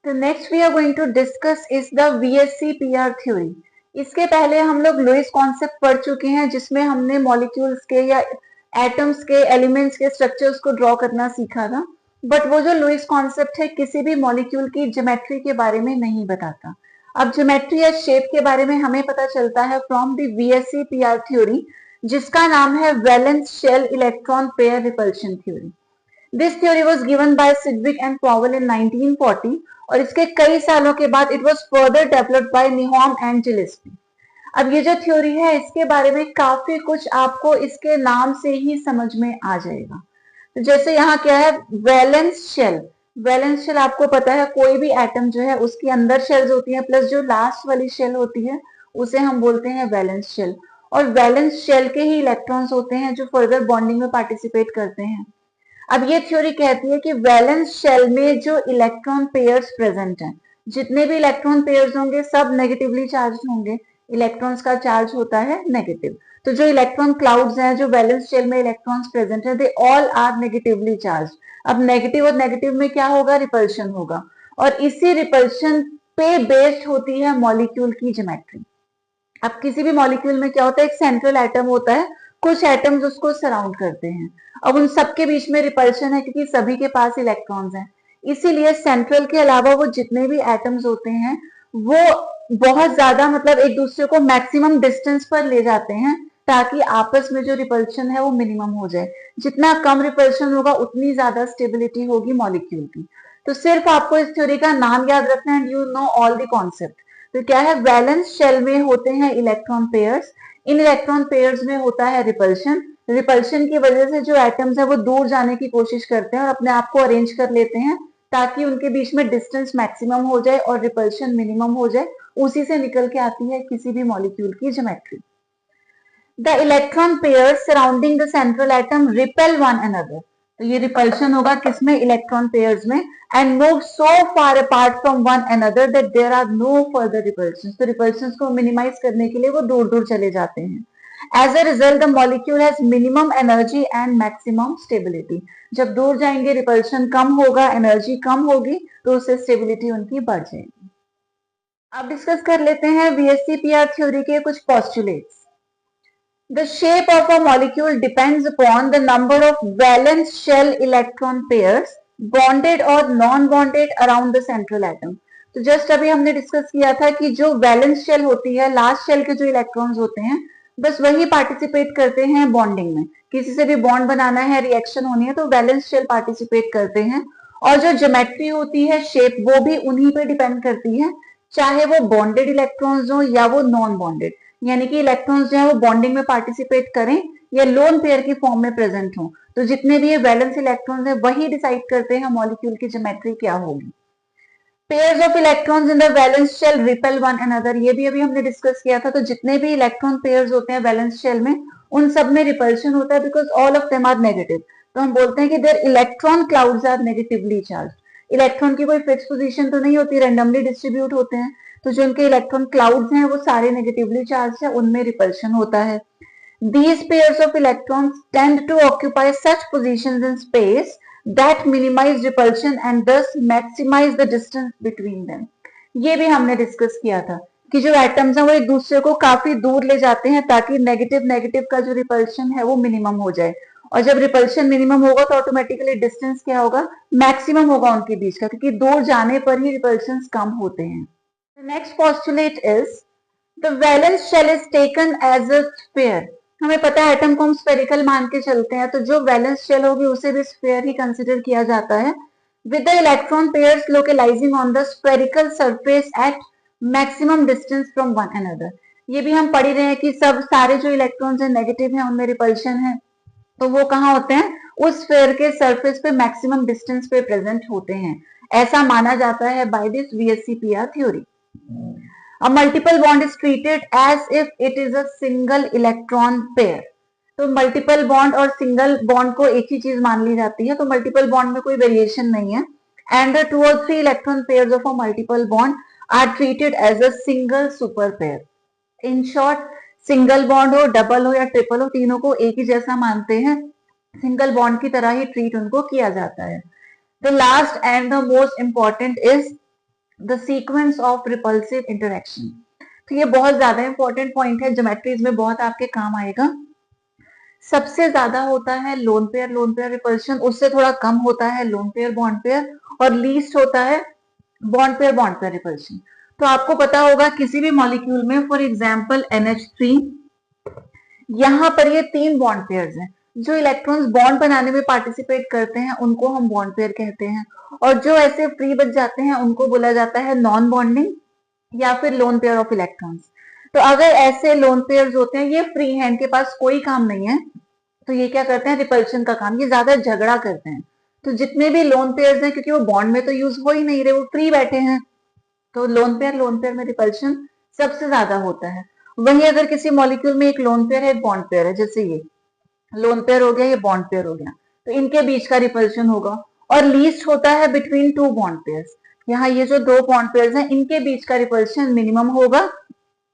तो next we are going to discuss is the VSEPR theory. इसके पहले हम लोग लुईस कॉन्सेप्ट पढ़ चुके हैं, जिसमें हमने मॉलिक्यूल्स के या एटम्स के एलिमेंट्स के स्ट्रक्चर्स को ड्रॉ करना सीखा था। बट वो जो लुईस कॉन्सेप्ट है किसी भी मॉलिक्यूल की ज्योमेट्री के बारे में नहीं बताता। अब ज्योमेट्री या शेप के बारे में हमें पता चलता है फ्रॉम द VSEPR थ्योरी, जिसका नाम है valence shell electron pair repulsion theory. This theory was given by Sidgwick and Powell in 1940 और इसके कई सालों के बाद it was further developed by निहॉम एंड जिलेस्पी। अब ये जो थ्योरी है इसके बारे में काफी कुछ आपको इसके नाम से ही समझ में आ जाएगा। तो जैसे यहाँ क्या है, वैलेंस शेल। वैलेंस शेल आपको पता है कोई भी एटम जो है उसके अंदर शेल्स होती हैं, प्लस जो लास्ट वाली शेल होती है उसे हम बोलते हैं वैलेंस शेल। और वैलेंस शेल के ही इलेक्ट्रॉन्स होते हैं जो फर्दर बॉन्डिंग में पार्टिसिपेट करते हैं। अब ये थ्योरी कहती है कि वैलेंस शेल में जो इलेक्ट्रॉन पेयर्स प्रेजेंट हैं, जितने भी इलेक्ट्रॉन पेयर्स होंगे सब नेगेटिवली चार्ज होंगे। इलेक्ट्रॉन्स का चार्ज होता है नेगेटिव। तो जो इलेक्ट्रॉन क्लाउड्स हैं, जो वैलेंस शेल में इलेक्ट्रॉन्स प्रेजेंट है, they all are negatively charge. अब नेगेटिव और नेगेटिव में क्या होगा, रिपल्शन होगा। और इसी रिपल्शन पे बेस्ड होती है मॉलिक्यूल की ज्योमेट्री। अब किसी भी मॉलिक्यूल में क्या होता है, एक सेंट्रल एटम होता है, कुछ एटम्स उसको सराउंड करते हैं। अब उन सबके बीच में रिपल्शन है क्योंकि सभी के पास इलेक्ट्रॉन्स हैं। इसीलिए सेंट्रल के अलावा वो जितने भी एटम्स होते हैं वो बहुत ज्यादा मतलब एक दूसरे को मैक्सिमम डिस्टेंस पर ले जाते हैं, ताकि आपस में जो रिपल्शन है वो मिनिमम हो जाए। जितना कम रिपल्शन होगा उतनी ज्यादा स्टेबिलिटी होगी मॉलिक्यूल की। तो सिर्फ आपको इस थ्योरी का नाम याद रखना है, you know all the concept. तो क्या है, वैलेंस शेल में होते हैं इलेक्ट्रॉन पेयर्स। इन इलेक्ट्रॉन पेयर्स में होता है रिपल्शन। रिपल्शन की वजह से जो एटम्स है वो दूर जाने की कोशिश करते हैं और अपने आप को अरेंज कर लेते हैं, ताकि उनके बीच में डिस्टेंस मैक्सिमम हो जाए और रिपल्शन मिनिमम हो जाए। उसी से निकल के आती है किसी भी मॉलिक्यूल की geometry. The electron pairs surrounding the central atom repel one another. तो ये रिपल्शन होगा किसमें, इलेक्ट्रॉन पेयर्स में। And move so far apart from one another that there are no further repulsions. तो रिपल्शंस को मिनिमाइज करने के लिए वो दूर दूर चले जाते हैं। As a result the molecule has minimum energy and maximum stability. जब दूर जाएंगे रिपल्शन कम होगा, एनर्जी कम होगी, तो उससे स्टेबिलिटी उनकी बढ़ जाएगी। अब डिस्कस कर लेते हैं VSEPR थ्योरी के कुछ postulates. The shape of a molecule depends upon the number of valence shell electron pairs bonded or non-bonded around the central atom. तो जस्ट अभी हमने डिस्कस किया था कि जो वैलेंस शेल होती है, लास्ट शेल के जो इलेक्ट्रॉन्स होते हैं, बस वही पार्टिसिपेट करते हैं बॉन्डिंग में। किसी से भी बॉन्ड बनाना है, रिएक्शन होनी है, तो वैलेंस शेल पार्टिसिपेट करते हैं। और जो ज्योमेट्री होती है, शेप, वो भी उन्हीं पे डिपेंड करती है, चाहे वो बॉन्डेड इलेक्ट्रॉन्स हो या वो नॉन बॉन्डेड। यानी कि इलेक्ट्रॉन्स जो है वो बॉन्डिंग में पार्टिसिपेट करें या लोन पेयर की फॉर्म में प्रेजेंट हो। तो जितने भी ये वैलेंस इलेक्ट्रॉन्स है वही डिसाइड करते हैं मॉलिक्यूल की ज्योमेट्री क्या होगी। Pairs of electrons in the valence shell repel one another, ये भी अभी हमने डिस्कस किया था। तो जितने भी इलेक्ट्रॉन पेयर्स होते हैं वैलेंस शेल में, उन सब में रिपल्शन होता है, because all of them are negative. तो हम बोलते हैं कि their electron clouds are negatively charge. Electron की कोई फिक्स पोजीशन तो नहीं होती, रैंडमली डिस्ट्रीब्यूट होते हैं। तो जो उनके इलेक्ट्रॉन क्लाउड्स हैं वो सारे नेगेटिवली चार्ज है, उनमें रिपल्शन होता है। These pairs of electrons tend to occupy such positions in space that minimize repulsion and thus maximize the distance between them. ये भी हमने डिस्कस किया था कि जो एटम्स हैं वो एक दूसरे को काफी दूर ले जाते हैं, ताकि नेगेटिव नेगेटिव का जो रिपल्शन है वो मिनिमम हो जाए। और जब रिपल्शन मिनिमम होगा तो ऑटोमेटिकली डिस्टेंस क्या होगा, मैक्सिमम होगा उनके बीच का, क्योंकि दूर जाने पर ही रिपल्शन कम होते हैं। Next postulate is the valence shell is taken as a sphere. हमें पता है एटम को हम स्फेरिकल मान के चलते हैं, तो जो वैलेंस शेल होगी उसे भी स्फीयर ही कंसिडर किया जाता है, with the electron pairs localizing on the spherical surface at maximum distance from one another. ये भी हम पढ़ ही रहे हैं कि सब सारे जो इलेक्ट्रॉन्स हैं नेगेटिव हैं, उनमें रिपल्शन है, तो वो कहाँ होते हैं, उस स्फीयर के सरफेस पे मैक्सिमम डिस्टेंस पे प्रेजेंट होते हैं। ऐसा माना जाता है by this VSEPR theory. A multiple bond is treated as if it is a single electron pair. तो मल्टीपल बॉन्ड और सिंगल बॉन्ड को एक ही चीज मान ली जाती है, तो मल्टीपल बॉन्ड में कोई वेरिएशन नहीं है। And the 2 or 3 electron pairs of a multiple bond are treated as a single super pair. In short, single bond हो, डबल हो या ट्रिपल हो, तीनों को एक ही जैसा मानते हैं, सिंगल बॉन्ड की तरह ही ट्रीट उनको किया जाता है। The last and the most important is the sequence of repulsive interaction. तो ये बहुत ज्यादा इंपॉर्टेंट पॉइंट है, ज्योमेट्रीज में बहुत आपके काम आएगा। सबसे ज्यादा होता है लोन पेयर रिपल्शन, उससे थोड़ा कम होता है लोन पेयर बॉन्ड पेयर, और लीस्ट होता है बॉन्ड पेयर रिपल्शन। तो आपको पता होगा किसी भी मॉलिक्यूल में, फॉर एग्जाम्पल NH3, यहाँ पर ये 3 बॉन्ड पेयर्स हैं। जो इलेक्ट्रॉन्स बॉन्ड बनाने में पार्टिसिपेट करते हैं उनको हम बॉन्ड पेयर कहते हैं, और जो ऐसे फ्री बच जाते हैं उनको बोला जाता है नॉन बॉन्डिंग या फिर लोन पेयर ऑफ इलेक्ट्रॉन्स। तो अगर ऐसे लोन पेयर्स होते हैं, ये फ्री है, इनके पास कोई काम नहीं है, तो ये क्या करते हैं, रिपल्शन का काम, ये ज्यादा झगड़ा करते हैं। तो जितने भी लोन पेयर्स हैं, क्योंकि वो बॉन्ड में तो यूज हो ही नहीं रहे, वो फ्री बैठे हैं, तो लोन पेयर में रिपल्शन सबसे ज्यादा होता है। वहीं अगर किसी मॉलिक्यूल में एक लोन पेयर है, एक बॉन्ड पेयर है, जैसे ये लोन पेयर हो गया, ये बॉन्ड पेयर हो गया, तो इनके बीच का रिपल्शन होगा। और लीस्ट होता है बिटवीन 2 बॉन्ड पेयर्स। यहाँ ये जो 2 बॉन्ड पेयर्स हैं, इनके बीच का रिपल्शन मिनिमम होगा,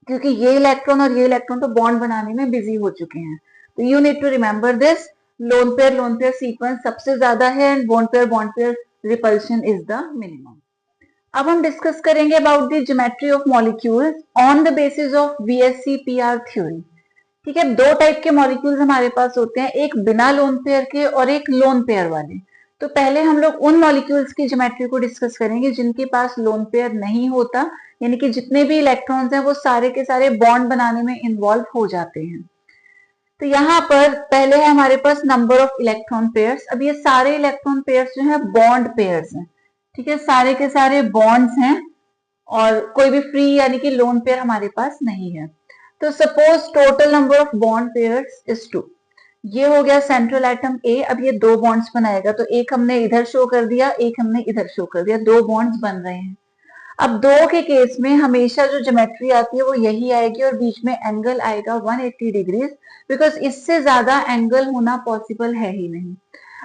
क्योंकि ये इलेक्ट्रॉन और ये इलेक्ट्रॉन तो बॉन्ड बनाने में बिजी हो चुके हैं। तो you need to remember this, lone pair sequence सबसे ज्यादा है, and bond pair repulsion is the minimum. अब हम डिस्कस करेंगे about the geometry of molecules on the basis of VSEPR theory. ठीक है, 2 टाइप के मॉलिक्यूल्स हमारे पास होते हैं, एक बिना लोन पेयर के और एक लोन पेयर वाले। तो पहले हम लोग उन मॉलिक्यूल्स की ज्योमेट्री को डिस्कस करेंगे जिनके पास लोन पेयर नहीं होता, यानी कि जितने भी इलेक्ट्रॉन्स हैं वो सारे के सारे बॉन्ड बनाने में इन्वॉल्व हो जाते हैं। तो यहाँ पर पहले है हमारे पास नंबर ऑफ इलेक्ट्रॉन पेयर्स। अब ये सारे इलेक्ट्रॉन पेयर्स जो है बॉन्ड पेयर्स हैं, ठीक है, सारे के सारे बॉन्ड्स हैं, और कोई भी फ्री यानी कि लोन पेयर हमारे पास नहीं है। तो suppose total number of bond pairs is 2। ये हो गया सेंट्रल एटम ए। अब ये 2 बॉन्ड्स बनाएगा, तो एक हमने इधर शो कर दिया, एक हमने इधर शो कर दिया, 2 बॉन्ड्स बन रहे हैं। अब 2 के केस में हमेशा जो ज्योमेट्री आती है वो यही आएगी, और बीच में एंगल आएगा 180 डिग्रीज, बिकॉज इससे ज्यादा एंगल होना पॉसिबल है ही नहीं।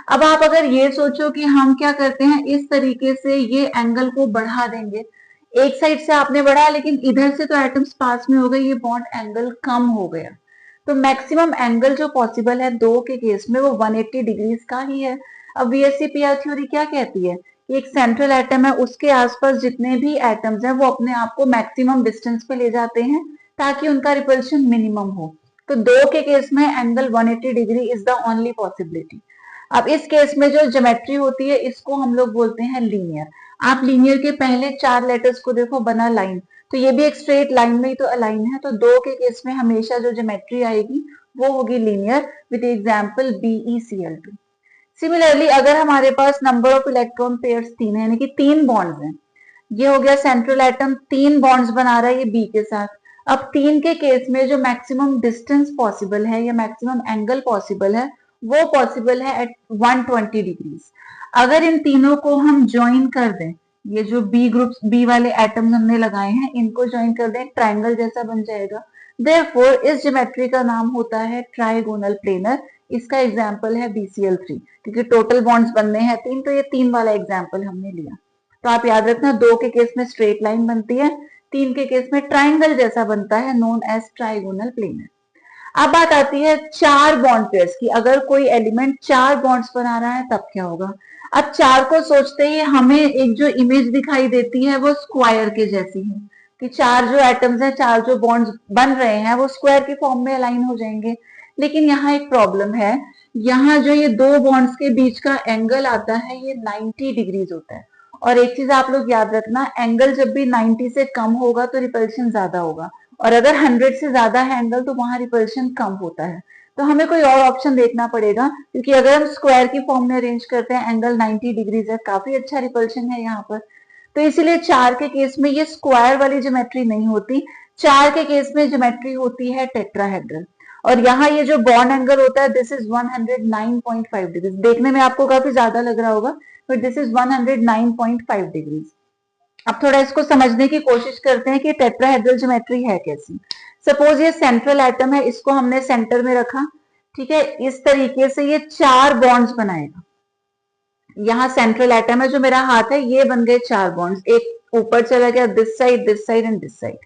अब आप अगर ये सोचो कि हम क्या करते हैं, इस तरीके से ये एंगल को बढ़ा देंगे, एक साइड से आपने बढ़ाया लेकिन इधर से तो एटम्स पास में हो गए, ये बॉन्ड एंगल कम हो गया। तो मैक्सिमम एंगल जो पॉसिबल है 2 के केस में वो 180 डिग्रीज का ही है। अब VSEPR थ्योरी क्या कहती है, एक सेंट्रल एटम है, उसके आसपास जितने भी एटम्स हैं वो अपने आप को मैक्सिमम डिस्टेंस पे ले जाते हैं ताकि उनका रिपल्शन मिनिमम हो। तो 2 के केस में angle 180 degree is the only possibility. अब इस केस में जो ज्योमेट्री होती है इसको हम लोग बोलते हैं लीनियर। आप लीनियर के पहले 4 लेटर्स को देखो, बना लाइन, तो ये भी एक स्ट्रेट लाइन में ही तो अलाइन है। तो 2 के केस में हमेशा जो ज्योमेट्री आएगी वो होगी linear, with example BeCl2। Similarly अगर हमारे पास नंबर ऑफ इलेक्ट्रॉन पेयर्स 3 है, यानी कि 3 बॉन्ड्स हैं, ये हो गया सेंट्रल एटम 3 बॉन्ड्स बना रहा है ये बी के साथ। अब 3 के केस में जो मैक्सिमम डिस्टेंस पॉसिबल है या मैक्सिमम एंगल पॉसिबल है वो पॉसिबल है एट 120 डिग्रीज। अगर इन तीनों को हम ज्वाइन कर दें, ये जो बी ग्रुप्स बी वाले एटम्स हमने लगाए हैं इनको ज्वाइन कर दें, ट्राइंगल जैसा बन जाएगा। देयरफॉर इस ज्योमेट्री का नाम होता है ट्राइगोनल प्लेनर। इसका एग्जाम्पल है BCl3, क्योंकि टोटल बॉन्ड्स बनने हैं 3, तो ये 3 वाला एग्जाम्पल हमने लिया। तो आप याद रखना, 2 के केस में स्ट्रेट लाइन बनती है, 3 के केस में ट्राइंगल जैसा बनता है, नोन एज ट्राइगोनल प्लेनर। अब बात आती है 4 बॉन्ड पेयर्स की। अगर कोई एलिमेंट 4 बॉन्ड्स बना रहा है तब क्या होगा। अब 4 को सोचते ही हमें एक जो इमेज दिखाई देती है वो स्क्वायर के जैसी है, कि 4 जो एटम्स हैं, 4 जो बॉन्ड्स बन रहे हैं वो स्क्वायर के फॉर्म में अलाइन हो जाएंगे। लेकिन यहाँ एक प्रॉब्लम है, यहाँ जो ये 2 बॉन्ड्स के बीच का एंगल आता है ये 90 डिग्रीज होता है। और एक चीज आप लोग याद रखना, एंगल जब भी 90 से कम होगा तो रिपल्शन ज्यादा होगा, और अगर 100 से ज्यादा है एंगल तो वहां रिपल्शन कम होता है। तो हमें कोई और ऑप्शन देखना पड़ेगा, क्योंकि अगर हम स्क्वायर की फॉर्म में अरेंज करते हैं एंगल 90 डिग्रीज है, काफी अच्छा रिपल्शन है यहाँ पर। तो इसीलिए 4 के केस में ये स्क्वायर वाली ज्योमेट्री नहीं होती, 4 के केस में ज्योमेट्री होती है टेट्राहेड्रल। और यहाँ ये जो बॉन्ड एंगल होता है दिस इज 109.5 डिग्रीज। देखने में आपको काफी ज्यादा लग रहा होगा, बट दिस इज 109.5 डिग्रीज। अब थोड़ा इसको समझने की कोशिश करते हैं कि टेट्राहेड्रल ज्योमेट्री है कैसी। सपोज ये सेंट्रल एटम है, इसको हमने सेंटर में रखा, ठीक है, इस तरीके से ये 4 बॉन्ड्स बनाएगा। यहाँ सेंट्रल एटम है, जो मेरा हाथ है, ये बन गए 4 बॉन्ड्स, एक ऊपर चला गया this side and this side.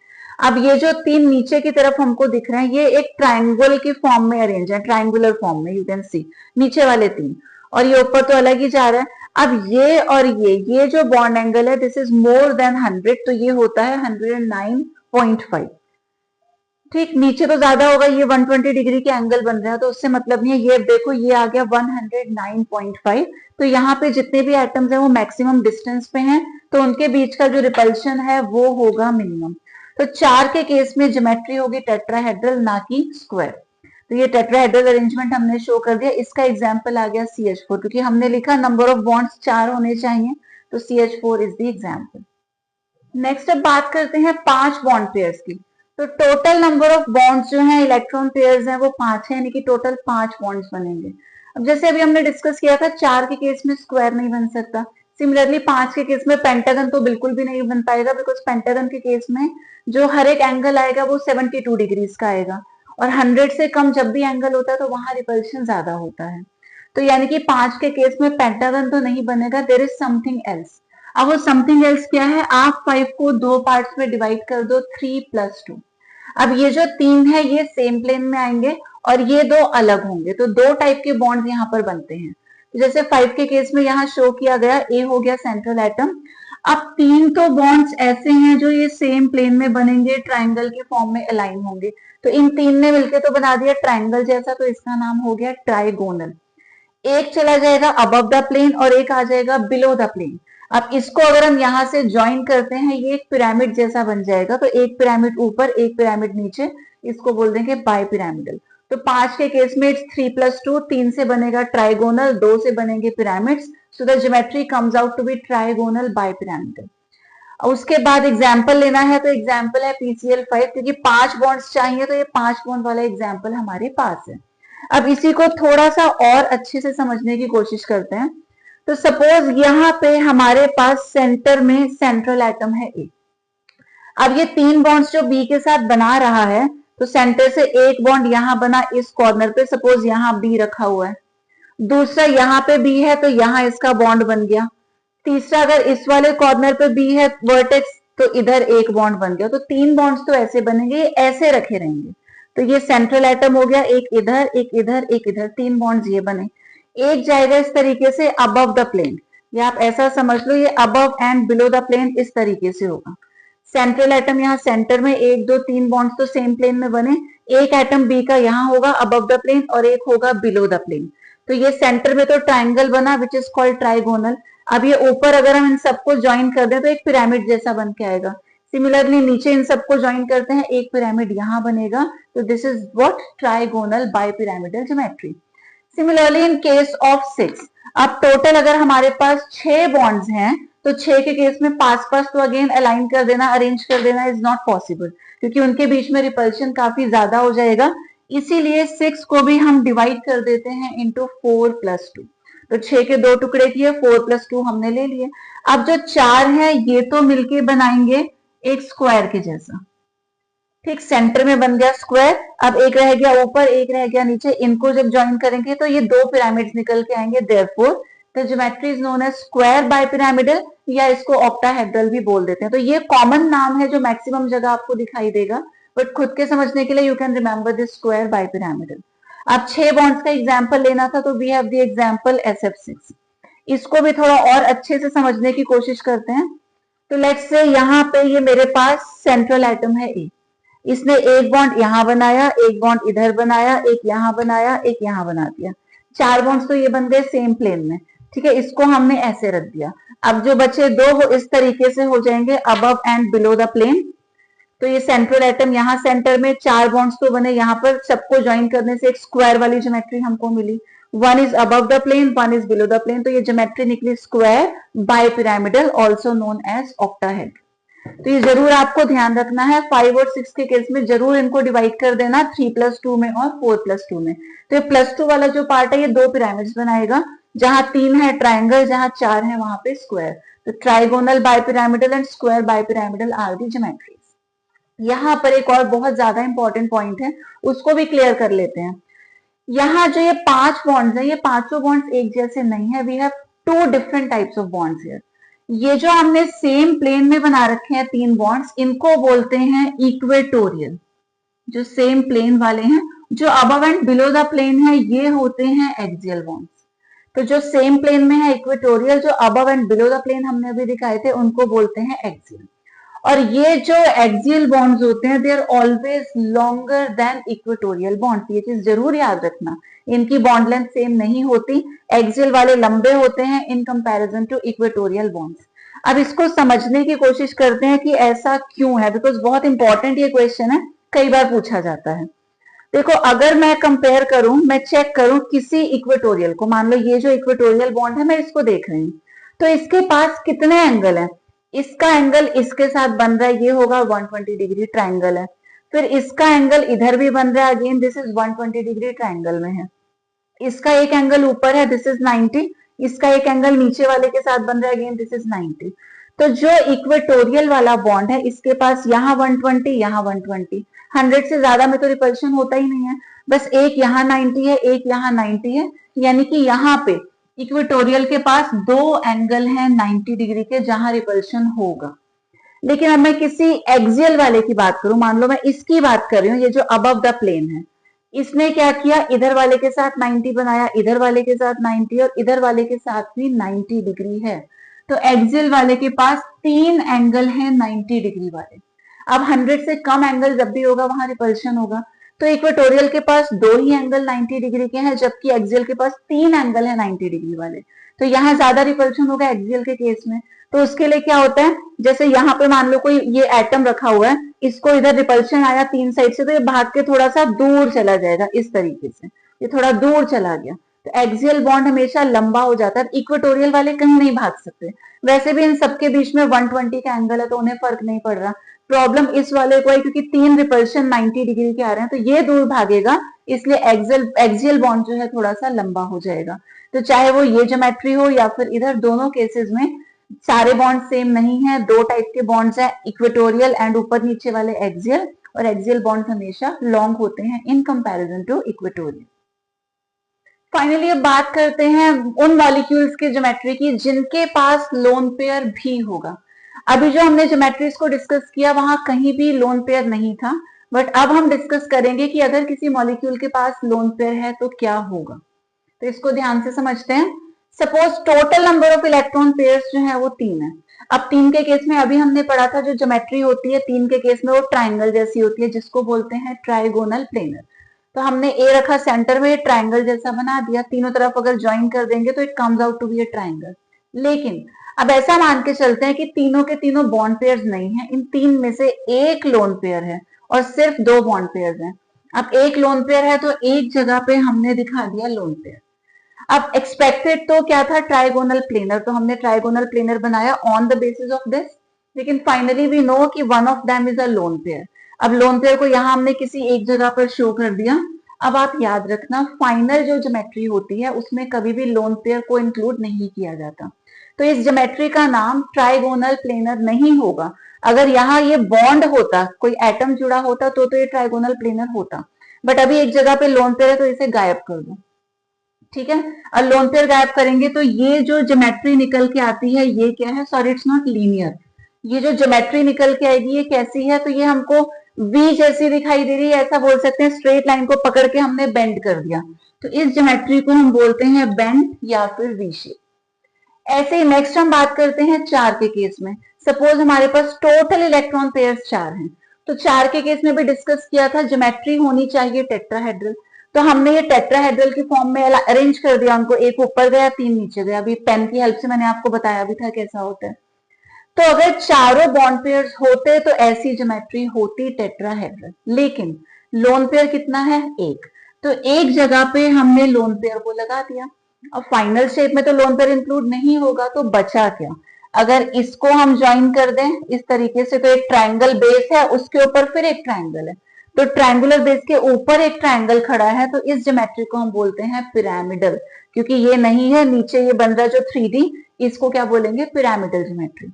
अब ये जो 3 नीचे की तरफ हमको दिख रहे हैं ये एक ट्राइंगल की फॉर्म में अरेंज है, ट्राइंगुलर फॉर्म में, यू कैन सी नीचे वाले 3, और ये ऊपर तो अलग ही जा रहा है। अब ये और ये जो बॉन्ड एंगल है दिस इज मोर देन 100, तो ये होता है 109.5। ठीक, नीचे तो ज्यादा होगा, ये 120 डिग्री के एंगल बन रहा है तो उससे मतलब नहीं है। ये देखो ये आ गया 109.5, तो यहाँ पे जितने भी एटम्स हैं वो मैक्सिमम डिस्टेंस पे हैं, तो उनके बीच का जो रिपल्शन है वो होगा मिनिमम। तो 4 के केस में ज्योमेट्री होगी टेट्राहेड्रल, ना कि स्क्वायर। तो ये टेट्राहेड्रल अरेंजमेंट हमने शो कर दिया। इसका एग्जाम्पल आ गया CH4, क्योंकि हमने लिखा नंबर ऑफ बॉन्ड्स 4 होने चाहिए, तो CH4 is the example. Next अब बात करते हैं 5 बॉन्ड पेयर्स की। तो टोटल नंबर ऑफ बॉन्ड्स जो हैं इलेक्ट्रॉन पेयर्स हैं वो 5 है, यानी कि टोटल 5 बॉन्ड्स बनेंगे। अब जैसे अभी हमने डिस्कस किया था 4 के केस में स्क्वायर नहीं बन सकता, सिमिलरली 5 के केस में पेंटागन तो बिल्कुल भी नहीं बन पाएगा, बिकॉज पेंटागन के केस में जो हर एक एंगल आएगा वो 72 डिग्रीज का आएगा, और 100 से कम जब भी एंगल होता है तो वहां रिपल्शन ज्यादा होता है। तो यानी कि 5 के केस में पेंटागन तो नहीं बनेगा, देयर इज समथिंग एल्स। अब वो समथिंग एल्स क्या है, आप 5 को 2 पार्ट्स में डिवाइड कर दो, 3 + 2। अब ये जो 3 है ये सेम प्लेन में आएंगे और ये 2 अलग होंगे, तो 2 टाइप के बॉन्ड यहाँ पर बनते हैं। तो जैसे 5 के केस में यहाँ शो किया गया, ए हो गया सेंट्रल एटम। अब 3 तो बॉन्ड्स ऐसे हैं जो ये सेम प्लेन में बनेंगे, ट्राइंगल के फॉर्म में अलाइन होंगे, तो इन 3 ने मिलकर तो बना दिया ट्राइंगल जैसा, तो इसका नाम हो गया ट्राइगोनल। एक चला जाएगा अबव द प्लेन और एक आ जाएगा बिलो द प्लेन। अब इसको अगर हम यहां से ज्वाइन करते हैं ये एक पिरामिड जैसा बन जाएगा, तो एक पिरामिड ऊपर एक पिरामिड नीचे, इसको बोल देंगे बाई पिरामिडल। तो 5 के केस में 3 + 2, 3 से बनेगा ट्राइगोनल, 2 से बनेंगे pyramids, so the geometry comes out to be trigonal bipyramidal. उसके बाद एग्जाम्पल लेना है तो एग्जाम्पल है PCl5, क्योंकि 5 बॉन्ड्स चाहिए तो ये 5 बॉन्ड वाला एग्जाम्पल हमारे पास है। अब इसी को थोड़ा सा और अच्छे से समझने की कोशिश करते हैं। तो सपोज यहाँ पे हमारे पास सेंटर में सेंट्रल एटम है ए। अब ये 3 बॉन्ड्स जो बी के साथ बना रहा है, तो सेंटर से एक बॉन्ड यहाँ बना इस कॉर्नर पे, सपोज यहाँ बी रखा हुआ है, दूसरा यहाँ पे बी है तो यहाँ इसका बॉन्ड बन गया, तीसरा अगर इस वाले कॉर्नर पे बी है वर्टेक्स तो इधर एक बॉन्ड बन गया। तो 3 बॉन्ड्स तो ऐसे बनेंगे, ये ऐसे रखे रहेंगे। तो ये सेंट्रल एटम हो गया, एक इधर एक इधर एक इधर, 3 बॉन्ड्स ये बने। एक जाएगा इस तरीके से अबव द प्लेन, या आप ऐसा समझ लो ये above and below the plane इस तरीके से होगा। सेंट्रल एटम यहाँ सेंटर में, 1 2 3 बॉन्ड्स तो सेम प्लेन में बने, एक एटम बी का यहाँ होगा अबव द प्लेन और एक होगा बिलो द प्लेन। तो ये सेंटर में तो ट्राइंगल बना विच इज कॉल्ड ट्राइगोनल। अब ये ऊपर अगर हम इन सबको ज्वाइन कर दें तो एक पिरामिड जैसा बन के आएगा। सिमिलरली नीचे इन सबको ज्वाइन करते हैं, एक पिरामिड यहाँ बनेगा, तो this is what trigonal bi pyramidal geometry. Similarly in case of 6, अब टोटल अगर हमारे पास 6 बॉन्ड्स हैं तो 6 के केस में पास पास तो अगेन अलाइन कर देना, अरेंज कर देना इज नॉट पॉसिबल, क्योंकि उनके बीच में रिपल्शन काफी ज्यादा हो जाएगा। इसीलिए 6 को भी हम डिवाइड कर देते हैं इंटू 4 + 2। तो 6 के 2 टुकड़े किए, 4 + 2 हमने ले लिए। अब जो 4 है ये तो मिलके बनाएंगे एक स्क्वायर के जैसा। ठीक, सेंटर में बन गया स्क्वायर। अब एक रह गया ऊपर एक रह गया नीचे, इनको जब ज्वाइन करेंगे तो ये 2 पिरामिड्स निकल के आएंगे। Therefore the geometry is known as square bipyramidal, या इसको ऑक्टाहेड्रल भी बोल देते हैं। तो ये कॉमन नाम है जो मैक्सिमम जगह आपको दिखाई देगा, बट खुद के समझने के लिए you can remember this square bipyramidal. अब 6 बॉन्ड्स का एग्जाम्पल लेना था तो we have the example SF6। इसको भी थोड़ा और अच्छे से समझने की कोशिश करते हैं। तो लेट्स से यहाँ पे ये मेरे पास सेंट्रल एटम है ए, इसने एक बॉन्ड यहाँ बनाया, एक बॉन्ड इधर बनाया, एक यहाँ बनाया, एक यहाँ बना दिया, 4 बॉन्ड्स तो ये बन गए सेम प्लेन में। ठीक है, इसको हमने ऐसे रख दिया। अब जो बचे 2 वो इस तरीके से हो जाएंगे above and below the plane. तो ये सेंट्रल एटम यहाँ सेंटर में, 4 बॉन्ड्स तो बने, यहाँ पर सबको ज्वाइन करने से एक स्क्वायर वाली ज्योमेट्री हमको मिली। 1 is above the plane, 1 is below the plane, तो ये ज्योमेट्री निकली square bipyramidal, also known as octahedral. तो ये जरूर आपको ध्यान रखना है, 5 और 6 के केस में जरूर इनको डिवाइड कर देना 3 + 2 में और 4 + 2 में। तो ये +2 वाला जो पार्ट है ये 2 पिरामिड्स बनाएगा, जहां 3 है ट्राइंगल, जहां 4 है वहां पे स्क्वायर। तो trigonal bipyramidal and square bipyramidal are the geometries. यहाँ पर एक और बहुत ज्यादा इंपॉर्टेंट पॉइंट है, उसको भी क्लियर कर लेते हैं। यहाँ जो ये 5 बॉन्ड्स है, ये पांचों बॉन्ड्स एक जैसे नहीं है, we have 2 different types of bonds here. ये जो हमने सेम प्लेन में बना रखे हैं 3 बॉन्ड्स, इनको बोलते हैं इक्वेटोरियल। जो सेम प्लेन वाले हैं, जो above and below the plane है, ये होते हैं एक्सियल बॉन्ड्स। तो जो सेम प्लेन में है इक्वेटोरियल, जो above and below the plane हमने अभी दिखाए थे उनको बोलते हैं एक्सियल। और ये जो एक्सियल बॉन्ड्स होते हैं they are always longer than equatorial bonds, ये चीज जरूर याद रखना, इनकी बॉन्ड लेंथ सेम नहीं होती, एक्सियल वाले लंबे होते हैं in comparison to equatorial bonds. अब इसको समझने की कोशिश करते हैं कि ऐसा क्यों है, बिकॉज बहुत इंपॉर्टेंट ये क्वेश्चन है, कई बार पूछा जाता है। देखो अगर मैं कंपेयर करूं, मैं चेक करूं किसी इक्वेटोरियल को, मान लो ये जो इक्वेटोरियल बॉन्ड है मैं इसको देख रही हूं, तो इसके पास कितने एंगल हैं, इसका एंगल इसके साथ बन रहा है, ये होगा 120 डिग्री ट्राइंगल है, फिर इसका एंगल इधर भी बन रहा है, again this is 120 degree triangle में है, इसका एक एंगल ऊपर है, दिस इज 90, इसका एक एंगल नीचे वाले के साथ बन रहा है, अगेन दिस इज 90। तो जो इक्वेटोरियल वाला बॉन्ड है इसके पास यहाँ 120, यहाँ 120, 100 से ज्यादा में तो रिपल्शन होता ही नहीं है, बस एक यहाँ 90 है, एक यहाँ 90 है, यानी कि यहाँ पे इक्वेटोरियल के पास दो एंगल हैं 90 डिग्री के जहां रिपल्शन होगा। लेकिन अब मैं किसी एक्सियल वाले की बात करूं, मान लो मैं इसकी बात कर रही हूँ, ये जो अबव द प्लेन है, इसने क्या किया, इधर वाले के साथ 90 बनाया, इधर वाले के साथ 90 और इधर वाले के साथ भी 90 डिग्री है, तो एक्सियल वाले के पास तीन एंगल है 90 डिग्री वाले। अब 100 से कम एंगल जब भी होगा वहां रिपल्शन होगा, तो इक्वेटोरियल के पास दो ही एंगल 90 डिग्री के हैं, जबकि एक्सियल के पास तीन एंगल है 90 डिग्री वाले, तो यहाँ ज्यादा रिपल्शन होगा एक्सियल के केस में। तो उसके लिए क्या होता है, जैसे यहाँ पे मान लो कोई ये एटम रखा हुआ है, इसको इधर रिपल्शन आया तीन साइड से, तो ये भाग के थोड़ा सा दूर चला जाएगा, इस तरीके से ये थोड़ा दूर चला गया, तो एक्सियल बॉन्ड हमेशा लंबा हो जाता है। इक्वेटोरियल वाले कहीं नहीं भाग सकते, वैसे भी इन सबके बीच में 120 का एंगल है तो उन्हें फर्क नहीं पड़ रहा। प्रॉब्लम इस वाले को है क्योंकि तीन रिपल्शन 90 डिग्री के आ रहे हैं, तो ये दूर भागेगा, इसलिए एक्सियल बॉन्ड जो है थोड़ा सा लंबा हो जाएगा। तो चाहे वो ये ज्योमेट्री हो या फिर इधर, दोनों केसेस में सारे बॉन्ड सेम नहीं है, दो टाइप के बॉन्ड्स हैं, इक्वेटोरियल एंड ऊपर नीचे वाले एक्सियल, और एक्सियल बॉन्ड्स हमेशा लॉन्ग होते हैं in comparison to equatorial. Finally अब बात करते हैं उन मॉलिक्यूल्स की ज्योमेट्री की जिनके पास लोन पेयर भी होगा। अभी जो हमने ज्योमेट्रीज को डिस्कस किया वहां कहीं भी लोन पेयर नहीं था, बट अब हम डिस्कस करेंगे कि अगर किसी मॉलिक्यूल के पास लोन पेयर है तो क्या होगा। तो इसको ध्यान से समझते हैं। Suppose total number of electron pairs जो है वो 3 है। अब 3 के केस में अभी हमने पढ़ा था जो ज्योमेट्री होती है 3 के केस में वो ट्राइंगल जैसी होती है, जिसको बोलते हैं ट्राइगोनल प्लेनर। तो हमने ए रखा सेंटर में, ट्राइंगल जैसा बना दिया, तीनों तरफ अगर ज्वाइन कर देंगे तो it comes out to be a triangle. लेकिन अब ऐसा मान के चलते हैं कि तीनों के तीनों बॉन्ड पेयर्स नहीं है, इन 3 में से एक लोन पेयर है और सिर्फ 2 बॉन्ड पेयर्स हैं। अब एक लोन पेयर है तो एक जगह पे हमने दिखा दिया लोन पेयर। अब एक्सपेक्टेड तो क्या था, ट्राइगोनल प्लेनर, तो हमने ट्राइगोनल प्लेनर बनाया on the basis of this, लेकिन फाइनली वी नो कि one of them is a lone pair. अब लोन पेयर को यहां हमने किसी एक जगह पर शो कर दिया। अब आप याद रखना फाइनल जो ज्योमेट्री होती है उसमें कभी भी लोन पेयर को इंक्लूड नहीं किया जाता, तो इस ज्योमेट्री का नाम ट्राइगोनल प्लेनर नहीं होगा। अगर यहाँ ये बॉन्ड होता, कोई एटम जुड़ा होता तो ये ट्राइगोनल प्लेनर होता, बट अभी एक जगह पे लोन पेयर है तो इसे गायब कर दो, ठीक है। और लोन पेयर गायब करेंगे तो ये जो ज्योमेट्री निकल के आती है ये क्या है, सॉरी इट्स नॉट लीनियर, ये जो ज्योमेट्री निकल के आएगी ये कैसी है, तो ये हमको वी जैसी दिखाई दे रही है, ऐसा बोल सकते हैं, स्ट्रेट लाइन को पकड़ के हमने बेंड कर दिया, तो इस ज्योमेट्री को हम बोलते हैं बेंड या फिर वी शेप। ऐसे ही नेक्स्ट हम बात करते हैं 4 के केस में। सपोज हमारे पास टोटल इलेक्ट्रॉन पेयर्स 4 हैं, तो 4 के केस में भी डिस्कस किया था ज्योमेट्री होनी चाहिए टेट्राहेड्रल, तो हमने ये टेट्राहेड्रल की फॉर्म में अरेंज कर दिया उनको, एक ऊपर गया 3 नीचे गया, अभी पेन की हेल्प से मैंने आपको बताया भी था कैसा होता है। तो अगर चारों बॉन्ड पेयर्स होते तो ऐसी ज्योमेट्री होती टेट्राहेड्रल, लेकिन लोन पेयर कितना है, एक, तो एक जगह पे हमने लोन पेयर को लगा दिया। अब फाइनल शेप में तो लोन पेयर इंक्लूड नहीं होगा, तो बचा क्या, अगर इसको हम ज्वाइन कर दें इस तरीके से, तो एक ट्राइंगल बेस है, उसके ऊपर फिर एक ट्राइंगल है, तो ट्राइंगुलर बेस के ऊपर एक ट्राइंगल खड़ा है, तो इस ज्योमेट्री को हम बोलते हैं पिरामिडल, क्योंकि ये नहीं है, नीचे ये बन रहा है जो 3D, इसको क्या बोलेंगे, पिरामिडल ज्योमेट्री।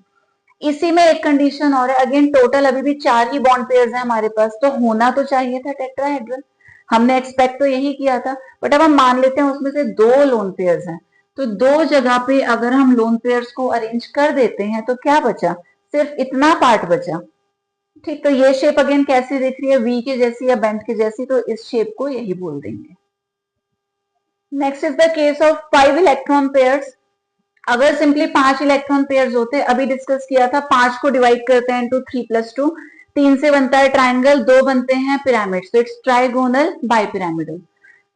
इसी में एक कंडीशन और है, अगेन टोटल अभी भी 4 ही बॉन्ड पेयर्स हैं हमारे पास, तो होना तो चाहिए था टेट्राहेड्रल, हमने एक्सपेक्ट तो यही किया था, बट अब हम मान लेते हैं उसमें से 2 लोन पेयर्स हैं, तो 2 जगह पे अगर हम लोन पेयर्स को अरेंज कर देते हैं तो क्या बचा, सिर्फ इतना पार्ट बचा, ठीक। तो ये शेप अगेन कैसी दिख रही है, वी के जैसी या बेंड के जैसी, तो इस शेप को यही बोल देंगे। Next is the case of 5 electron pairs. अगर सिंपली 5 इलेक्ट्रॉन पेयर्स होते, अभी डिस्कस किया था, 5 को डिवाइड करते हैं इंटू 3+2, 3 से बनता है ट्राइंगल, 2 बनते हैं पिरामिड, तो इट्स ट्राइगोनल बाइपिरामिडल।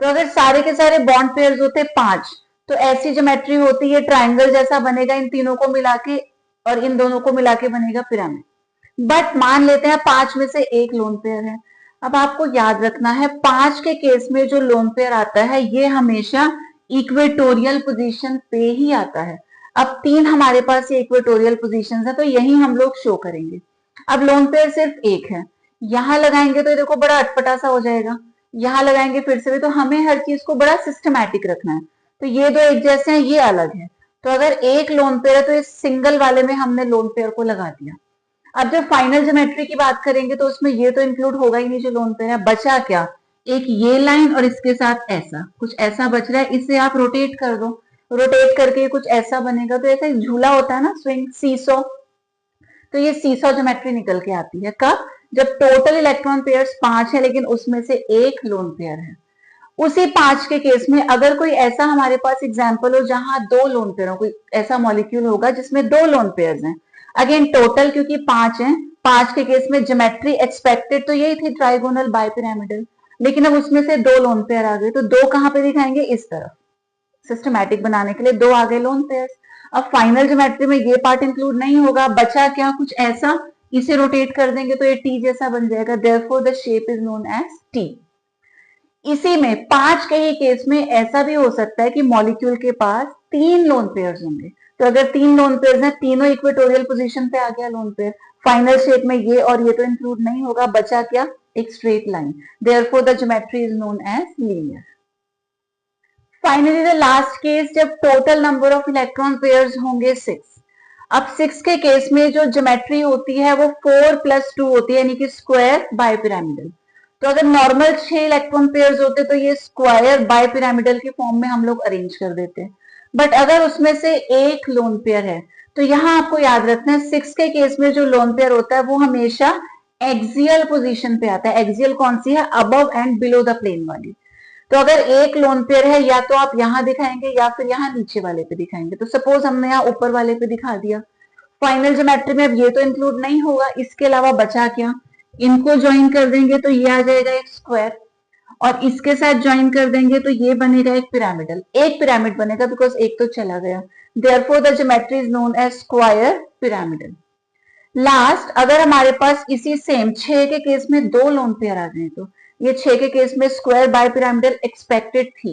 तो अगर सारे के सारे बॉन्ड पेयर्स होते 5, तो ऐसी ज्योमेट्री होती है, ट्राइंगल जैसा बनेगा इन तीनों को मिला के, और इन दोनों को मिला के बनेगा पिरामिड। बट मान लेते हैं 5 में से एक लोन पेयर है। अब आपको याद रखना है 5 के केस में जो लोन पेयर आता है ये हमेशा इक्वेटोरियल पोजीशन पे ही आता है। अब 3 हमारे पास ये इक्वेटोरियल पोजीशंस है, तो यही हम लोग शो करेंगे। अब लोन पेयर सिर्फ एक है, यहां लगाएंगे तो ये देखो बड़ा अटपटा सा हो जाएगा, यहां लगाएंगे फिर से भी, तो हमें हर चीज को बड़ा सिस्टमैटिक रखना है। तो ये दो एक जैसे हैं, ये अलग है। तो अगर एक लोन पेयर है तो इस सिंगल वाले में हमने लोन पेयर को लगा दिया। अब जब फाइनल ज्योमेट्री की बात करेंगे तो उसमें ये तो इंक्लूड होगा ही नहीं जो लोन पेयर है, बचा क्या, एक ये लाइन और इसके साथ ऐसा कुछ ऐसा बच रहा है, इसे आप रोटेट कर दो, रोटेट करके कुछ ऐसा बनेगा। तो ऐसा झूला होता है ना, स्विंग, सीसो, तो ये सीसो ज्योमेट्री निकल के आती है। कब, जब टोटल इलेक्ट्रॉन पेयर्स 5 है लेकिन उसमें से एक लोन पेयर है। उसी 5 के केस में अगर कोई ऐसा हमारे पास एग्जाम्पल हो जहां 2 लोन पेयर हो, कोई ऐसा मॉलिक्यूल होगा जिसमें 2 लोन पेयर्स हैं, अगेन टोटल क्योंकि 5 हैं, 5 के केस में ज्योमेट्री एक्सपेक्टेड तो यही थी, ट्राइगोनल बाइपिरामिडल, लेकिन अब उसमें से 2 लोन पेयर आ गए, तो 2 कहां पे दिखाएंगे, इस तरफ, सिस्टमैटिक बनाने के लिए 2 आ गए लोन पेयर्स। अब फाइनल ज्योमेट्री में ये पार्ट इंक्लूड नहीं होगा, बचा क्या, कुछ ऐसा, इसे रोटेट कर देंगे तो ये टी जैसा बन जाएगा, therefore the shape is known as T. इसी में 5 के ही केस में ऐसा भी हो सकता है कि मॉलिक्यूल के पास 3 लोन पेयर्स होंगे। तो अगर 3 लोन पेयर्स हैं, तीनों इक्वेटोरियल पोजीशन पे आ गया लोन पेयर, फाइनल शेप में ये और ये तो इंक्लूड नहीं होगा, बचा क्या, एक straight line, therefore the geometry is known as linear. Finally the last case, जब total number of electron pairs होंगे 6। अब 6 के केस में जो ज्योमेट्री होती है वो 4+2 होती है, यानी कि स्क्वायर बाइपिरामिडल। तो अगर नॉर्मल 6 इलेक्ट्रॉन पेयर्स होते तो ये स्क्वायर बाइपिरामिडल के फॉर्म में हम लोग अरेंज कर देते, बट अगर उसमें से एक लोन पेयर है, तो यहां आपको याद रखना है 6 के केस में जो लोन पेयर होता है वो हमेशा एक्सियल पोजीशन पे आता है। एक्सियल कौन सी है, above and below the plane वाली। तो अगर एक लोन पेयर है, या तो आप यहां दिखाएंगे या फिर यहां नीचे वाले पे दिखाएंगे। तो सपोज हमने यहाँ ऊपर वाले पे दिखा दिया, फाइनल ज्योमेट्री में अब ये तो इंक्लूड नहीं होगा, इसके अलावा बचा क्या, इनको ज्वाइन कर देंगे तो ये आ जाएगा एक स्क्वायर, और इसके साथ ज्वाइन कर देंगे तो ये बनेगा एक पिरामिडल, एक पिरामिड बनेगा बिकॉज एक तो चला गया, therefore the geometry is known as square pyramidal. Last, अगर हमारे पास इसी सेम 6 के केस में 2 लोन पेयर आ जाए, तो ये 6 के केस में स्क्वायर बाइपिरामिडल एक्सपेक्टेड थी,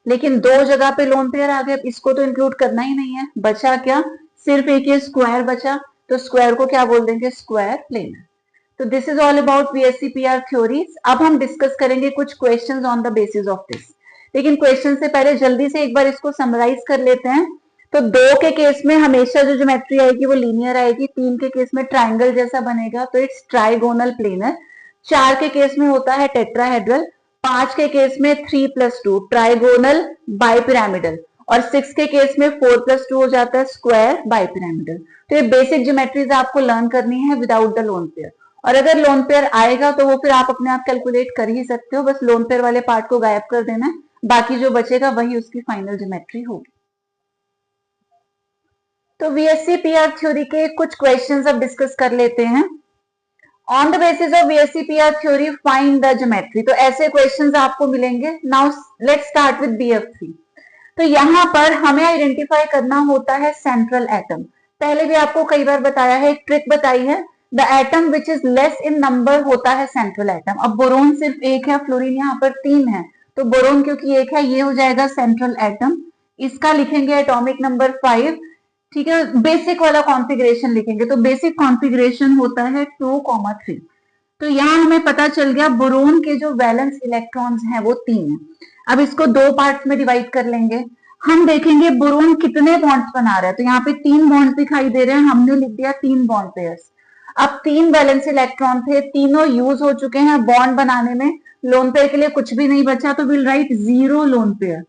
लेकिन 2 जगह पे लोन पेयर आ गए, इसको तो इंक्लूड करना ही नहीं है, बचा क्या, सिर्फ एक ये स्क्वायर बचा, तो स्क्वायर को क्या बोल देंगे, स्क्वायर प्लेनर। तो this is all about VSEPR theories. अब हम डिस्कस करेंगे कुछ questions on the basis of this, लेकिन क्वेश्चन से पहले जल्दी से एक बार इसको समराइज कर लेते हैं। तो 2 के केस में हमेशा जो ज्योमेट्री आएगी वो लीनियर आएगी, 3 के केस में ट्राइंगल जैसा बनेगा तो इट्स ट्राइगोनल प्लेनर, 4 के केस में होता है टेट्राहेड्रल, 5 के केस में 3+2 ट्राइगोनल बाइपिरामिडल, और 6 के केस में 4+2 हो जाता है स्क्वायर बाइपिरामिडल। तो ये बेसिक ज्योमेट्रीज आपको लर्न करनी है विदाउट द लोन पेयर, और अगर लोन पेयर आएगा तो वो फिर आप अपने आप कैलकुलेट कर ही सकते हो, बस लोन पेयर वाले पार्ट को गायब कर देना है, बाकी जो बचेगा वही उसकी फाइनल ज्योमेट्री होगी। तो VSEPR थ्योरी के कुछ क्वेश्चंस अब डिस्कस कर लेते हैं। On the basis of VSEPR theory find the geometry, तो ऐसे क्वेश्चंस आपको मिलेंगे। Now let's start with BF3। तो यहां पर हमें आइडेंटिफाई करना होता है सेंट्रल एटम। पहले भी आपको कई बार बताया है, एक ट्रिक बताई है, the atom which is less in number होता है सेंट्रल एटम। अब बोरोन सिर्फ एक है, फ्लोरीन यहाँ पर 3 है, तो बोरोन क्योंकि एक है ये हो जाएगा सेंट्रल एटम, इसका लिखेंगे एटॉमिक नंबर 5, ठीक है। बेसिक वाला कॉन्फ़िगरेशन लिखेंगे, तो बेसिक कॉन्फ़िगरेशन होता है 2,3। तो यहां हमें पता चल गया बोरोन के जो वैलेंस इलेक्ट्रॉन्स हैं वो 3 है। अब इसको 2 पार्ट्स में डिवाइड कर लेंगे, हम देखेंगे बोरोन कितने बॉन्ड्स बना रहा है। तो यहाँ पे 3 बॉन्ड्स दिखाई दे रहे हैं, हमने लिख दिया 3 बॉन्ड पेयर्स। अब 3 वैलेंस इलेक्ट्रॉन थे, तीनों यूज हो चुके हैं बॉन्ड बनाने में, लोन पेयर के लिए कुछ भी नहीं बचा, तो will write 0 lone pair.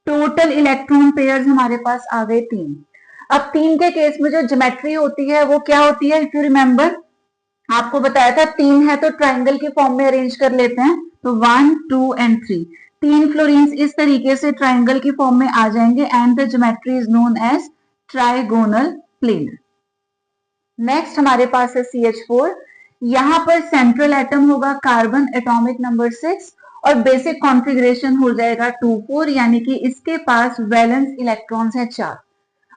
Total electron pairs हमारे पास आ गए 3। अब 3 के केस में जो ज्योमेट्री होती है वो क्या होती है, इफ यू रिमेंबर आपको बताया था 3 है तो ट्राइंगल के फॉर्म में अरेंज कर लेते हैं, तो 1 2 एंड 3, 3 क्लोरीन्स इस तरीके से ट्राइंगल की फॉर्म में आ जाएंगे and the geometry is known as trigonal planar. Next हमारे पास है CH4। यहां पर सेंट्रल एटम होगा कार्बन एटॉमिक नंबर 6 और बेसिक कॉन्फ़िगरेशन हो जाएगा 2,4, यानी कि इसके पास वैलेंस इलेक्ट्रॉन्स है 4।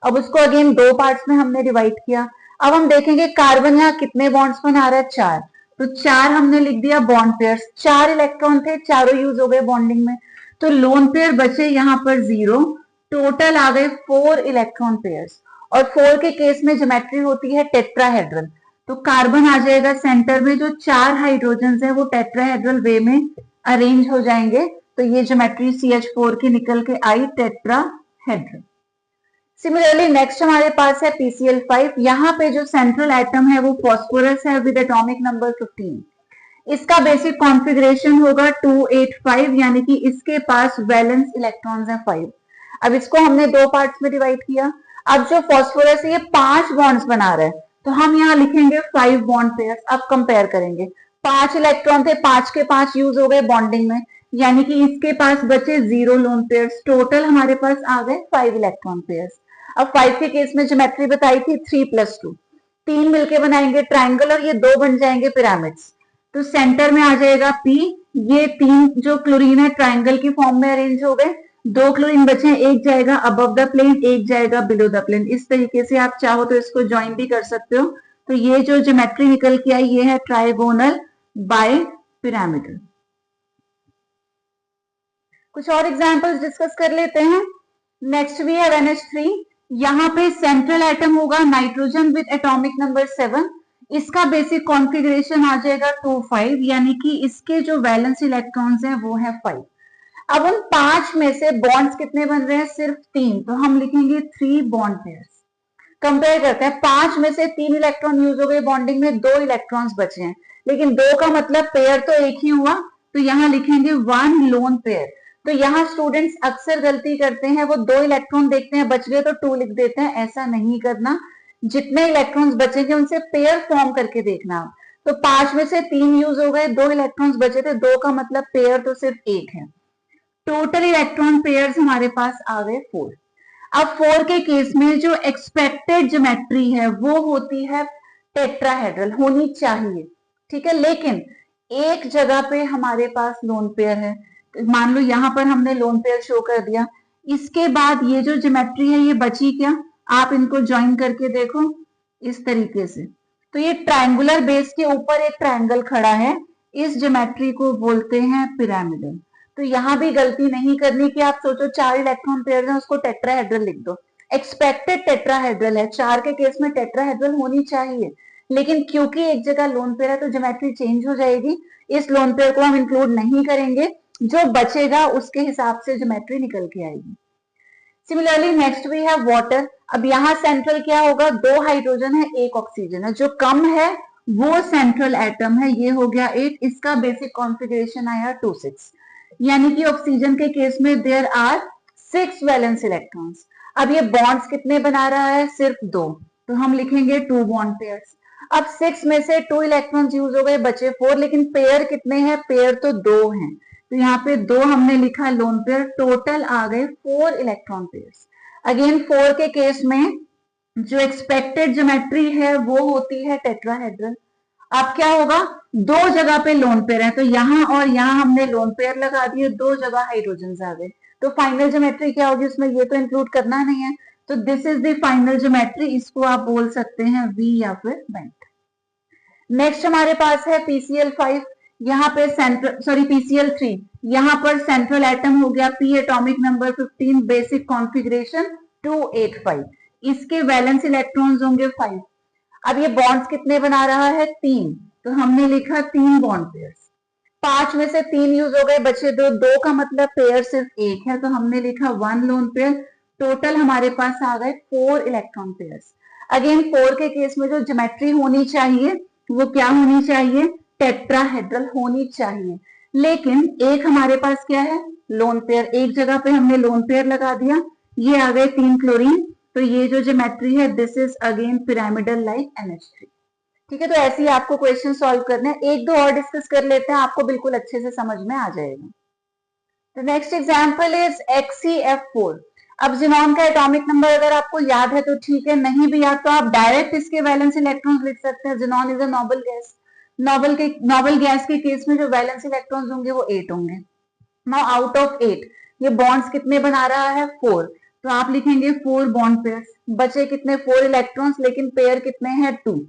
अब उसको अगेन दो पार्ट्स में हमने डिवाइड किया। अब हम देखेंगे कार्बन यहाँ कितने बॉन्ड्स बना रहा है, 4। तो 4 हमने लिख दिया बॉन्ड पेयर्स, 4 इलेक्ट्रॉन थे, चारों यूज हो गए बॉन्डिंग में, तो लोन पेयर बचे यहाँ पर 0, टोटल आ गए 4 इलेक्ट्रॉन पेयर्स। और 4 के केस में ज्योमेट्री होती है टेट्राहेड्रल, तो कार्बन आ जाएगा सेंटर में, जो 4 हाइड्रोजन है वो टेट्राहेड्रल वे में अरेंज हो जाएंगे, तो ये ज्योमेट्री CH4 की निकल के आई टेट्राहेड्रल। सिमिलरली नेक्स्ट हमारे पास है PCl5। यहाँ पे जो सेंट्रल एटम है वो फॉस्फोरस है विद एटॉमिक नंबर 15। इसका बेसिक कॉन्फ़िगरेशन होगा 285, यानी कि इसके पास वैलेंस इलेक्ट्रॉन्स है 5। अब इसको हमने दो पार्ट्स में डिवाइड किया। अब जो फॉस्फोरस है ये 5 बॉन्ड्स बना रहा है, तो हम यहाँ लिखेंगे 5 बॉन्ड पेयर्स। अब कंपेयर करेंगे, 5 इलेक्ट्रॉन थे, 5 के 5 यूज हो गए बॉन्डिंग में, यानी कि इसके पास बचे 0 लोन पेयर्स, टोटल हमारे पास आ गए 5 इलेक्ट्रॉन पेयर्स। अब 5 के केस में ज्योमेट्री बताई थी 3+2, 3 मिलके बनाएंगे ट्राइंगल और ये 2 बन जाएंगे पिरामिड्स। तो सेंटर में आ जाएगा P, ये 3 जो क्लोरीन है ट्राइंगल की फॉर्म में अरेंज हो गए, 2 क्लोरीन बचे, एक जाएगा अबव द प्लेन, एक जाएगा बिलो द प्लेन। इस तरीके से आप चाहो तो इसको ज्वाइन भी कर सकते हो। तो ये जो ज्योमेट्री निकल के आई ये है ट्राइगोनल बाय पिरामिडल। कुछ और एग्जांपल्स डिस्कस कर लेते हैं। नेक्स्ट वी है NH3। यहाँ पे सेंट्रल एटम होगा नाइट्रोजन विद एटॉमिक नंबर 7। इसका बेसिक कॉन्फ़िगरेशन आ जाएगा 2,5, यानी कि इसके जो वैलेंस इलेक्ट्रॉन्स हैं वो है 5। अब उन 5 में से बॉन्ड्स कितने बन रहे हैं, सिर्फ 3, तो हम लिखेंगे 3 बॉन्ड पेयर्स। कंपेयर करते हैं, 5 में से 3 इलेक्ट्रॉन यूज हो गए बॉन्डिंग में, 2 इलेक्ट्रॉन्स बचे हैं, लेकिन 2 का मतलब पेयर तो एक ही हुआ, तो यहाँ लिखेंगे 1 लोन पेयर। तो यहाँ स्टूडेंट्स अक्सर गलती करते हैं, वो 2 इलेक्ट्रॉन देखते हैं बच गए तो 2 लिख देते हैं, ऐसा नहीं करना। जितने इलेक्ट्रॉन्स बचेंगे उनसे पेयर फॉर्म करके देखना। तो 5 में से 3 यूज हो गए, 2 इलेक्ट्रॉन्स बचे थे, 2 का मतलब पेयर तो सिर्फ एक है। टोटल इलेक्ट्रॉन पेयर्स हमारे पास आ गए 4। अब 4 के केस में जो एक्सपेक्टेड ज्योमेट्री है वो होती है टेट्राहेड्रल, होनी चाहिए, ठीक है, लेकिन एक जगह पे हमारे पास लोन पेयर है। मान लो यहाँ पर हमने लोन पेयर शो कर दिया, इसके बाद ये जो ज्योमेट्री है ये बची क्या, आप इनको ज्वाइन करके देखो इस तरीके से, तो ये ट्रायंगुलर बेस के ऊपर एक ट्रायंगल खड़ा है, इस ज्योमेट्री को बोलते हैं पिरामिडल। तो यहाँ भी गलती नहीं करनी कि आप सोचो 4 इलेक्ट्रॉन पेयर है उसको टेट्राहेड्रल लिख दो। एक्सपेक्टेड टेट्राहेड्रल है, 4 के केस में टेट्राहेड्रल होनी चाहिए, लेकिन क्योंकि एक जगह लोन पेयर है तो ज्योमेट्री चेंज हो जाएगी, इस लोन पेयर को हम इंक्लूड नहीं करेंगे, जो बचेगा उसके हिसाब से ज्योमेट्री निकल के आएगी। Similarly next we have water. अब यहाँ सेंट्रल क्या होगा, 2 हाइड्रोजन है, 1 ऑक्सीजन है, जो कम है वो सेंट्रल एटम है, ये हो गया 8। इसका बेसिक कॉन्फ़िगरेशन आया 2,6, यानी कि ऑक्सीजन के केस में देयर आर 6 वैलेंस इलेक्ट्रॉन्स। अब ये बॉन्ड्स कितने बना रहा है, सिर्फ 2, तो हम लिखेंगे 2 बॉन्ड पेयर्स। अब 6 में से 2 इलेक्ट्रॉन्स यूज हो गए, बचे 4, लेकिन पेयर कितने हैं, पेयर तो 2 हैं, तो यहाँ पे 2 हमने लिखा लोन पेयर, टोटल आ गए 4 इलेक्ट्रॉन पेयर्स। अगेन 4 के केस में जो एक्सपेक्टेड ज्योमेट्री है वो होती है टेट्राहेड्रल। अब क्या होगा, 2 जगह पे लोन पेयर है, तो यहाँ और यहाँ हमने लोन पेयर लगा दिए, 2 जगह हाइड्रोजन आ गए, तो फाइनल ज्योमेट्री क्या होगी, उसमें ये तो इंक्लूड करना नहीं है, तो this is the final geometry. इसको आप बोल सकते हैं वी या फिर बेंट। नेक्स्ट हमारे पास है PCl5। यहाँ पे PCl3। यहाँ पर सेंट्रल एटम हो गया P atomic number 15, basic configuration 285, इसके वैलेंस इलेक्ट्रॉन्स होंगे 5। अब ये बॉन्ड्स कितने बना रहा है, 3, तो हमने लिखा 3 बॉन्ड पेयर्स। 5 में से 3 यूज हो गए, बचे 2, 2 का मतलब पेयर सिर्फ एक है, तो हमने लिखा 1 लोन पेयर। टोटल हमारे पास आ गए 4 इलेक्ट्रॉन पेयर्स। अगेन 4 के केस में जो ज्योमेट्री होनी चाहिए वो क्या होनी चाहिए, टेट्राहेड्रल होनी चाहिए, लेकिन एक हमारे पास क्या है, लोन पेयर, एक जगह पे हमने लोन पेयर लगा दिया, ये आ गए 3 क्लोरीन, तो ये जो ज्योमेट्री है this is again pyramidal like NH3। ठीक है, तो ऐसे ही आपको क्वेश्चन सॉल्व करने हैं, एक दो और डिस्कस कर लेते हैं, आपको बिल्कुल अच्छे से समझ में आ जाएगा। The next example is XeF4। अब जिनॉन का एटॉमिक नंबर अगर आपको याद है तो ठीक है, नहीं भी याद तो आप डायरेक्ट इसके वैलेंस इलेक्ट्रॉन्स लिख सकते हैं। Xenon is a noble gas. Noble gas के केस में जो वैलेंस इलेक्ट्रॉन्स होंगे वो 8 होंगे। नाउ आउट ऑफ 8 ये बॉन्ड्स कितने बना रहा है? 4। तो आप लिखेंगे 4 बॉन्ड पेयर्स। बचे कितने? 4 इलेक्ट्रॉन्स, लेकिन पेयर कितने हैं? 2।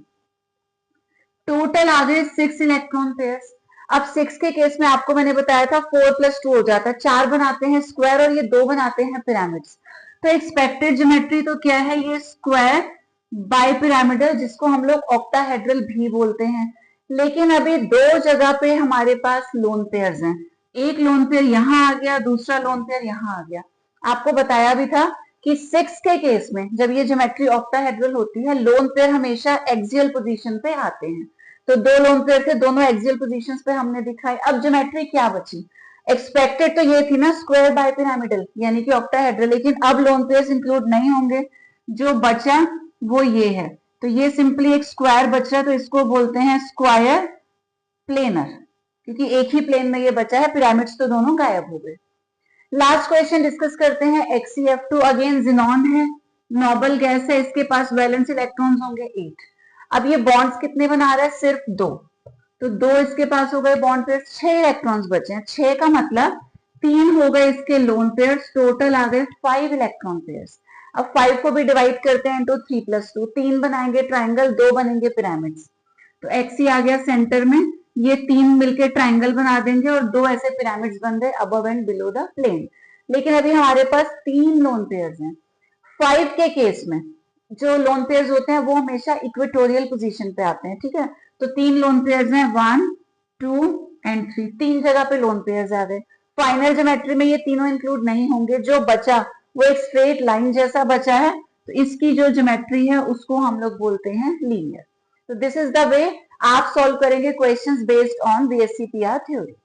टोटल आ गए 6 इलेक्ट्रॉन पेयर्स। अब 6 के केस में आपको मैंने बताया था 4 + 2 हो जाता है, 4 बनाते हैं स्क्वायर और ये 2 बनाते हैं पिरामिड्स। तो एक्सपेक्टेड ज्योमेट्री तो क्या है? ये स्क्वायर बाय पिरामिडल, जिसको हम लोग ऑक्टाहेड्रल भी बोलते हैं। लेकिन अभी 2 जगह पे हमारे पास लोन पेयर्स हैं। एक लोन पेयर यहां आ गया, दूसरा लोन पेयर यहां आ गया। आपको बताया भी था कि 6 के केस में जब ये ज्योमेट्री ऑक्टाहेड्रल होती है, लोन पेयर हमेशा एक्सियल पोजीशन पे आते हैं। तो 2 लोन पेयर थे, दोनों एक्सियल पोजीशंस पे हमने दिखाए। अब ज्योमेट्री क्या बची? एक्सपेक्टेड तो ये थी ना स्क्वायर बाय पिरामिडल यानी कि ऑक्टाहेड्रल, लेकिन अब लोन पेयर्स इंक्लूड नहीं होंगे। जो बचा वो ये है। तो ये सिंपली एक स्क्वायर बच रहा है, तो इसको बोलते हैं स्क्वायर प्लेनर, क्योंकि एक ही प्लेन में ये बचा है, पिरामिड्स तो दोनों गायब हो गए। लास्ट क्वेश्चन डिस्कस करते हैं। XeF2 अगेन जिनॉन है, नोबल गैस है, इसके पास वैलेंस इलेक्ट्रॉन्स होंगे 8। अब ये बॉन्ड्स कितने बना रहा है? सिर्फ 2। तो 2 इसके पास हो गए बॉन्ड पेयर्स, 6 इलेक्ट्रॉन्स बचे हैं। 6 का मतलब 3 हो गए इसके लोन पेयर्स, टोटल आ गए 5 इलेक्ट्रॉन पेयर्स। अब 5 को भी डिवाइड करते हैं इंटू 3 + 2, 3 बनाएंगे ट्राइंगल, 2 बनेंगे पिरामिड्स। तो Xe आ गया सेंटर में, ये 3 मिलके ट्राइंगल बना देंगे और 2 ऐसे पिरामिड्स बन गए above and below the plane. लेकिन अभी हमारे पास 3 लोन पेयर्स हैं। 5 के केस में जो लोन पेयर्स होते हैं वो हमेशा इक्वेटोरियल पोजीशन पे आते हैं, ठीक है। तो 3 लोन पेयर्स हैं, 1, 2 एंड 3, 3 जगह पे लोन पेयर्स आ गए। फाइनल ज्योमेट्री में ये तीनों इंक्लूड नहीं होंगे, जो बचा वो एक स्ट्रेट लाइन जैसा बचा है। तो इसकी जो ज्योमेट्री है उसको हम लोग बोलते हैं लीनियर। तो दिस इज द वे आप सॉल्व करेंगे questions based on VSEPR theory.